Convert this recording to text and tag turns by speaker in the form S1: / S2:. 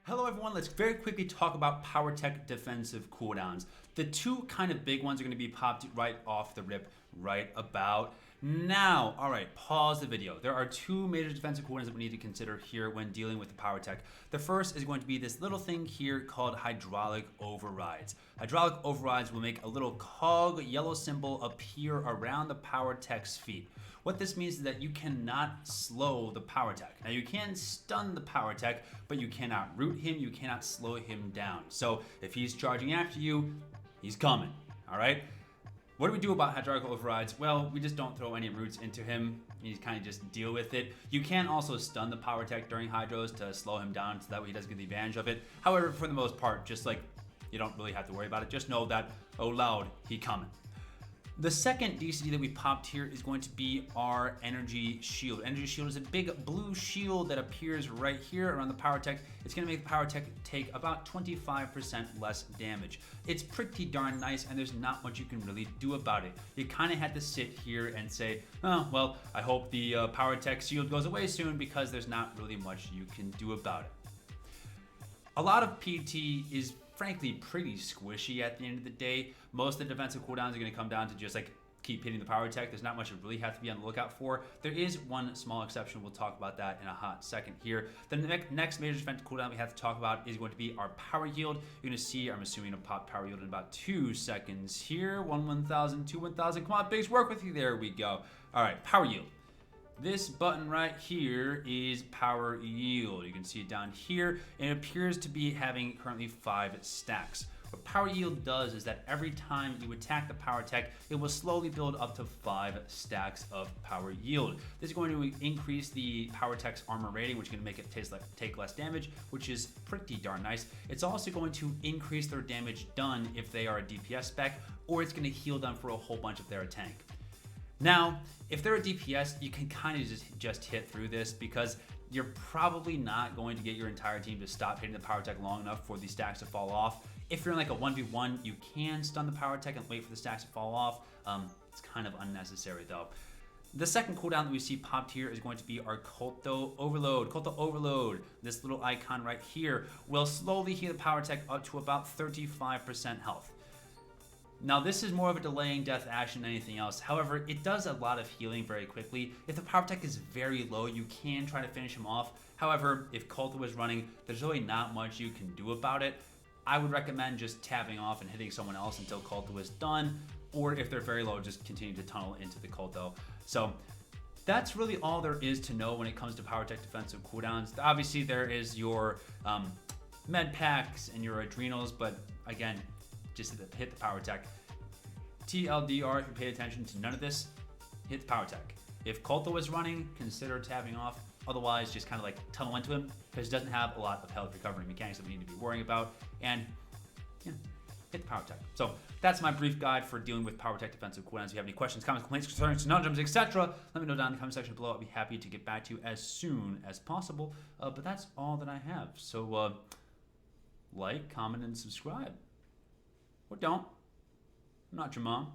S1: Hello everyone, let's very quickly talk about Powertech defensive cooldowns. The two kind of big ones are going to be popped right off the rip right about now. Alright, pause the video. There are two major defensive cooldowns that we need to consider here when dealing with the Powertech. The first is going to be this little thing here called hydraulic overrides. Hydraulic overrides will make a little cog yellow symbol appear around the Powertech's feet. What this means is that you cannot slow the Powertech. Now you can stun the Powertech, but you cannot root him, you cannot slow him down. So if he's charging after you, he's coming, all right? What do we do about hydraulic overrides? Well, we just don't throw any roots into him. You kind of just deal with it. You can also stun the Powertech during hydros to slow him down so that way he doesn't get the advantage of it. However, for the most part, just like you don't really have to worry about it. Just know that, oh loud, he coming. The second DCD that we popped here is going to be our energy shield. Energy shield is a big blue shield that appears right here around the Powertech. It's going to make the Powertech take about 25% less damage. It's pretty darn nice, and there's not much you can really do about it. You kind of had to sit here and say, oh, well, I hope the Powertech shield goes away soon because there's not really much you can do about it. A lot of PT is frankly pretty squishy at the end of the day. Most of the defensive cooldowns are going to come down to just like keep hitting the Powertech. There's not much you really have to be on the lookout for. There is one small exception. We'll talk about that in a hot second here. The next major defensive cooldown we have to talk about is going to be our power yield. You're going to see, I'm assuming, a pop power yield in about 2 seconds here. 1,000, 2, 1,000. Come on, Biggs, work with you. There we go. All right, power yield. This button right here is power yield. You can see it down here, and it appears to be having currently 5 stacks. What power yield does is that every time you attack the Powertech, it will slowly build up to 5 stacks of power yield. This is going to increase the Powertech's armor rating, which is going to make it take less damage, which is pretty darn nice. It's also going to increase their damage done if they are a DPS spec, or it's going to heal them for a whole bunch if they're a tank. Now, if they're a DPS, you can kind of just hit through this because you're probably not going to get your entire team to stop hitting the Powertech long enough for these stacks to fall off. If you're in like a 1v1, you can stun the Powertech and wait for the stacks to fall off. It's kind of unnecessary though. The second cooldown that we see popped here is going to be our Culto Overload. Culto Overload, this little icon right here, will slowly heal the Powertech up to about 35% health. Now this is more of a delaying death action than anything else. However, it does a lot of healing very quickly. If the Powertech is very low, you can try to finish him off. However, if Culto is running, there's really not much you can do about it. I would recommend just tapping off and hitting someone else until Culto is done, or if they're very low, just continue to tunnel into the Culto. So that's really all there is to know when it comes to Powertech defensive cooldowns. Obviously, there is your med packs and your adrenals, but again, just hit the Powertech. TLDR, if you pay attention to none of this, hit the Powertech. If Culto is running, consider tapping off. Otherwise, just kind of like tunnel into him because he doesn't have a lot of health recovery mechanics that we need to be worrying about. And yeah, hit the Powertech. So that's my brief guide for dealing with Powertech defensive cooldowns. If you have any questions, comments, complaints, concerns, conundrums, etc., let me know down in the comment section below. I'll be happy to get back to you as soon as possible. But that's all that I have. So like, comment, and subscribe. Or don't. I'm not your mom.